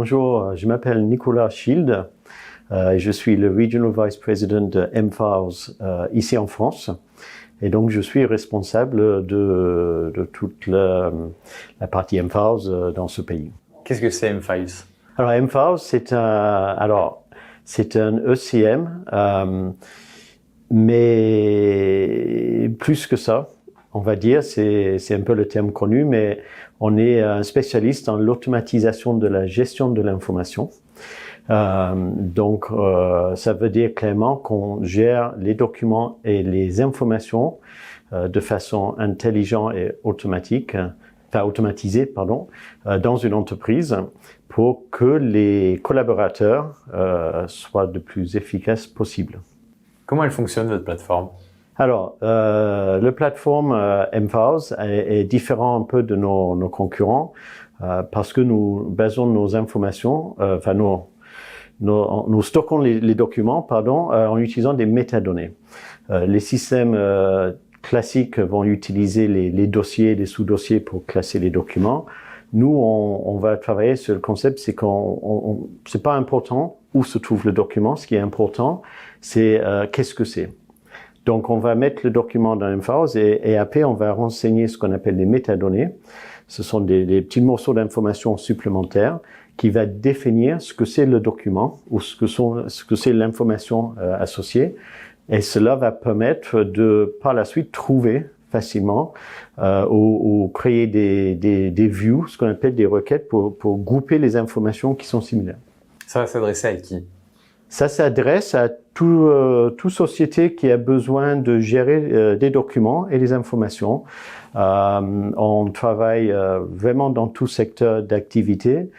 bonjour, je m'appelle Nicolas Schild et je suis le Regional Vice President de mFiles ici en France. Et donc, je suis responsable de toute la partie mFiles dans ce pays. Qu'est-ce que c'est mFiles? Alors, mFiles, c'est un ECM, mais plus que ça, on va dire, c'est un peu le terme connu, mais on est un spécialiste dans l'automatisation de la gestion de l'information. Donc, ça veut dire clairement qu'on gère les documents et les informations de façon intelligente et automatisée, dans une entreprise pour que les collaborateurs soient le plus efficaces possible. Comment elle fonctionne, votre plateforme? Alors, la plateforme mFiles est différent un peu de nos concurrents parce que nous basons nos informations, nous stockons les documents, en utilisant des métadonnées. Les systèmes classiques vont utiliser les dossiers, les sous-dossiers pour classer les documents. Nous, on va travailler sur le concept, c'est c'est pas important où se trouve le document. Ce qui est important, c'est qu'est-ce que c'est. Donc, on va mettre le document dans mFiles et après, on va renseigner ce qu'on appelle des métadonnées. Ce sont des petits morceaux d'informations supplémentaires qui va définir ce que c'est le document ou ce que c'est l'information associée. Et cela va permettre de, par la suite, trouver facilement ou créer des views, ce qu'on appelle des requêtes pour grouper les informations qui sont similaires. Ça va s'adresser à qui? Ça s'adresse à toute société qui a besoin de gérer des documents et des informations. On travaille vraiment dans tout secteur d'activité.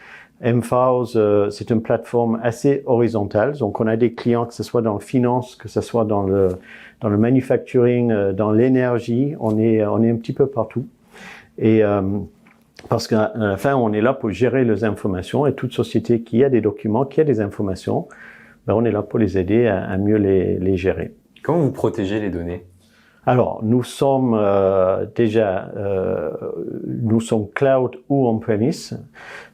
mFiles, c'est une plateforme assez horizontale. Donc, on a des clients, que ce soit dans le finance, que ce soit dans le manufacturing, dans l'énergie. On est un petit peu partout. Et parce qu'à la fin, on est là pour gérer les informations et toute société qui a des documents, qui a des informations, on est là pour les aider à mieux les gérer. Comment vous protégez les données? Alors, nous sommes nous sommes cloud ou on-premise,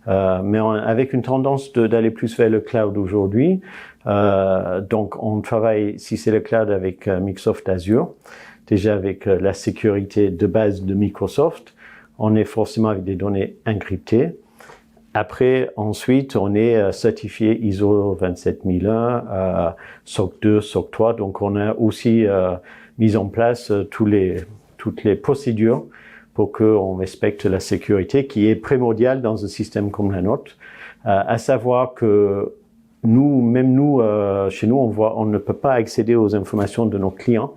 mais avec une tendance d'aller plus vers le cloud aujourd'hui. Donc, on travaille, si c'est le cloud, avec Microsoft Azure, déjà avec la sécurité de base de Microsoft. On est forcément avec des données encryptées. Après, ensuite, on est certifié ISO 27001, SOC 2, SOC 3. Donc, on a aussi mis en place toutes les procédures pour qu'on respecte la sécurité qui est primordiale dans un système comme la nôtre. À savoir que chez nous, on ne peut pas accéder aux informations de nos clients.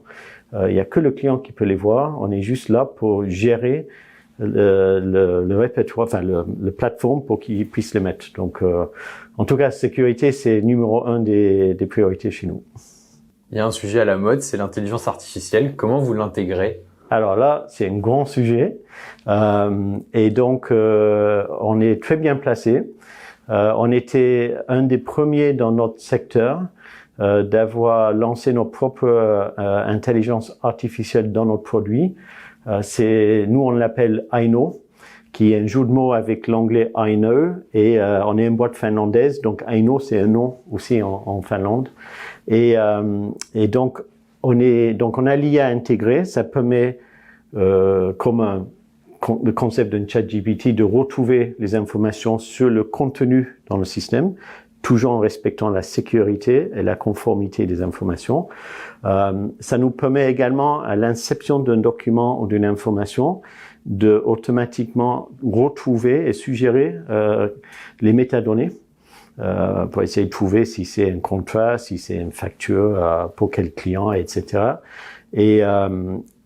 Il y a que le client qui peut les voir. On est juste là pour gérer le répertoire, le plateforme pour qu'ils puissent les mettre. Donc, en tout cas, sécurité, c'est numéro 1 des priorités chez nous. Il y a un sujet à la mode, c'est l'intelligence artificielle. Comment vous l'intégrez? Alors là, c'est un grand sujet. Et donc, on est très bien placé. On était un des premiers dans notre secteur d'avoir lancé notre propre intelligence artificielle dans notre produit. Nous, on l'appelle Aino, qui est un jeu de mots avec l'anglais I know, et on est une boîte finlandaise, donc Aino, c'est un nom aussi en Finlande. Et donc, on a l'IA intégrée, ça permet, comme le concept d'un ChatGPT, de retrouver les informations sur le contenu dans le système, toujours en respectant la sécurité et la conformité des informations. Ça nous permet également, à l'inception d'un document ou d'une information, de automatiquement retrouver et suggérer les métadonnées pour essayer de trouver si c'est un contrat, si c'est une facture, pour quel client, etc.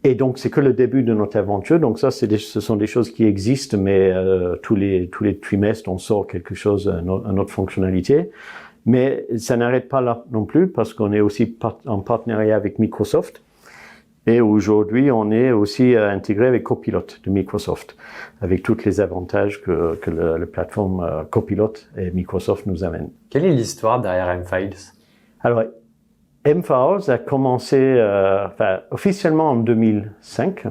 Et donc, c'est que le début de notre aventure. Donc ça, ce sont des choses qui existent, mais tous les trimestres, on sort quelque chose, une autre fonctionnalité. Mais ça n'arrête pas là non plus, parce qu'on est aussi en partenariat avec Microsoft. Et aujourd'hui, on est aussi intégré avec Copilot de Microsoft, avec tous les avantages que la plateforme Copilot et Microsoft nous amènent. Quelle est l'histoire derrière mFiles? Alors, mFiles a commencé officiellement en 2005,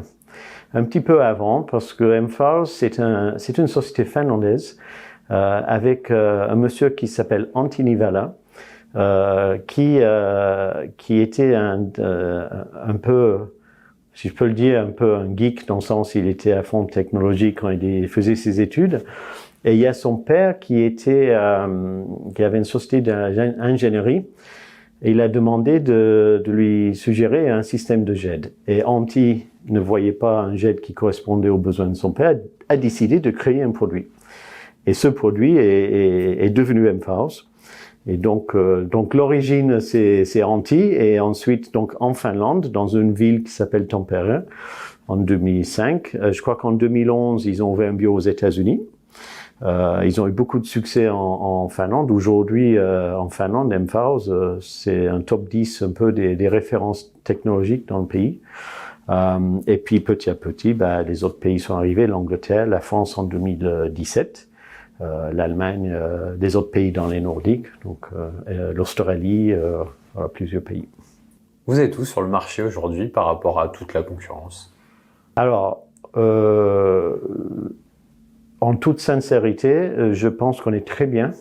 un petit peu avant, parce que mFiles, c'est une société finlandaise avec un monsieur qui s'appelle Anthony Valla, qui était un peu, si je peux le dire, un peu un geek dans le sens il était à fond technologique quand il faisait ses études. Et il y a son père qui avait une société d'ingénierie. Et il a demandé de lui suggérer un système de GED. Et Antti ne voyait pas un GED qui correspondait aux besoins de son père, a décidé de créer un produit. Et ce produit est devenu mFAUS. Et donc l'origine c'est Antti, et ensuite donc en Finlande, dans une ville qui s'appelle Tampere, en 2005. Je crois qu'en 2011 ils ont ouvert un bureau aux États-Unis. Ils ont eu beaucoup de succès en Finlande. Aujourd'hui, en Finlande, mFAUS, c'est un top 10 un peu des références technologiques dans le pays. Et puis petit à petit, les autres pays sont arrivés, l'Angleterre, la France en 2017, l'Allemagne, les autres pays dans les Nordiques, donc l'Australie, voilà, plusieurs pays. Vous êtes où sur le marché aujourd'hui par rapport à toute la concurrence? Alors, en toute sincérité, je pense qu'on est très bien.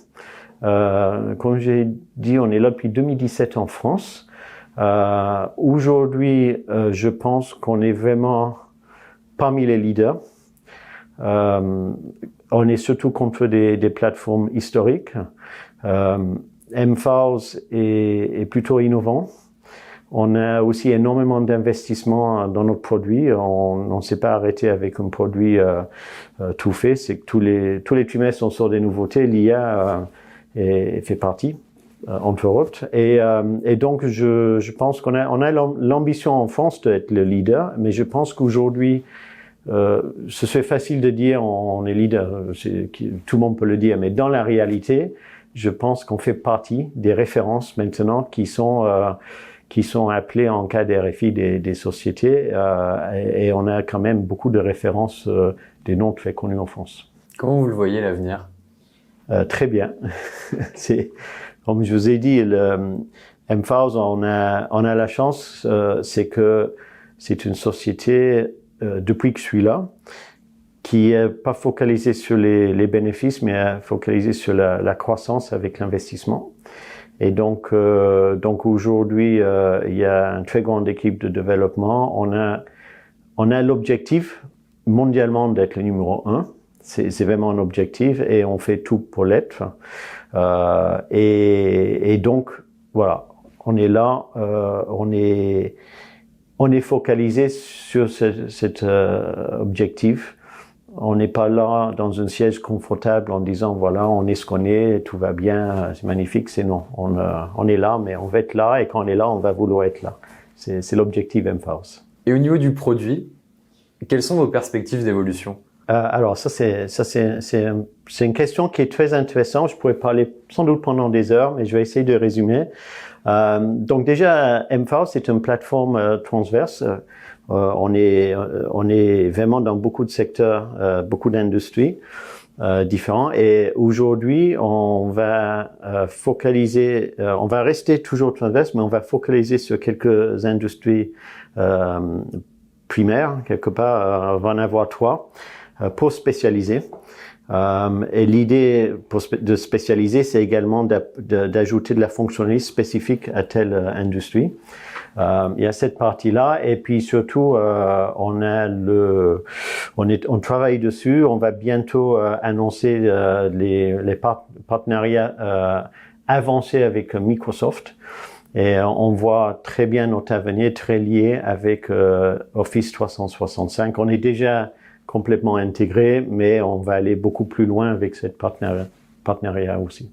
Comme j'ai dit, on est là depuis 2017 en France. Aujourd'hui, je pense qu'on est vraiment parmi les leaders. On est surtout contre des plateformes historiques. mFAUS est plutôt innovant. On a aussi énormément d'investissements dans notre produit. On ne s'est pas arrêté avec un produit tout fait. C'est que tous les trimestres, on sort des nouveautés. L'IA fait partie, entre autres. Et donc, je pense qu'on a l'ambition en France d'être le leader, mais je pense qu'aujourd'hui, ce serait facile de dire on est leader. Tout le monde peut le dire, mais dans la réalité, je pense qu'on fait partie des références maintenant qui sont appelés en cas d'RFI des sociétés, et on a quand même beaucoup de références des noms très connus en France. Comment vous le voyez l'avenir? Très bien. Comme je vous ai dit, mFAUS, on a la chance, c'est que c'est une société, depuis que je suis là, qui est pas focalisée sur les bénéfices, mais focalisée sur la croissance avec l'investissement. Et donc aujourd'hui, il y a une très grande équipe de développement. On a l'objectif mondialement d'être le numéro 1. C'est vraiment un objectif et on fait tout pour l'être. Et donc voilà, on est là, on est focalisé sur cet objectif. On n'est pas là dans un siège confortable en disant voilà, on est ce qu'on est, tout va bien, c'est magnifique. C'est non, on est là, mais on va être là, et quand on est là, on va vouloir être là. C'est l'objectif mFAUS. Et au niveau du produit, quelles sont vos perspectives d'évolution? Alors ça c'est une question qui est très intéressante. Je pourrais parler sans doute pendant des heures, mais je vais essayer de résumer. Donc déjà, mFAUS c'est une plateforme transverse. On est vraiment dans beaucoup de secteurs, beaucoup d'industries différents. Et aujourd'hui, on va focaliser, on va rester toujours transverse, mais on va focaliser sur quelques industries primaires. Quelque part, on va en avoir 3 pour spécialiser. Et l'idée de spécialiser, c'est également d'ajouter de la fonctionnalité spécifique à telle industrie. Il y a cette partie-là, et puis surtout, on travaille dessus. On va bientôt annoncer les partenariats avancés avec Microsoft. Et on voit très bien notre avenir très lié avec Office 365. On est déjà complètement intégré, mais on va aller beaucoup plus loin avec cette partenariat aussi.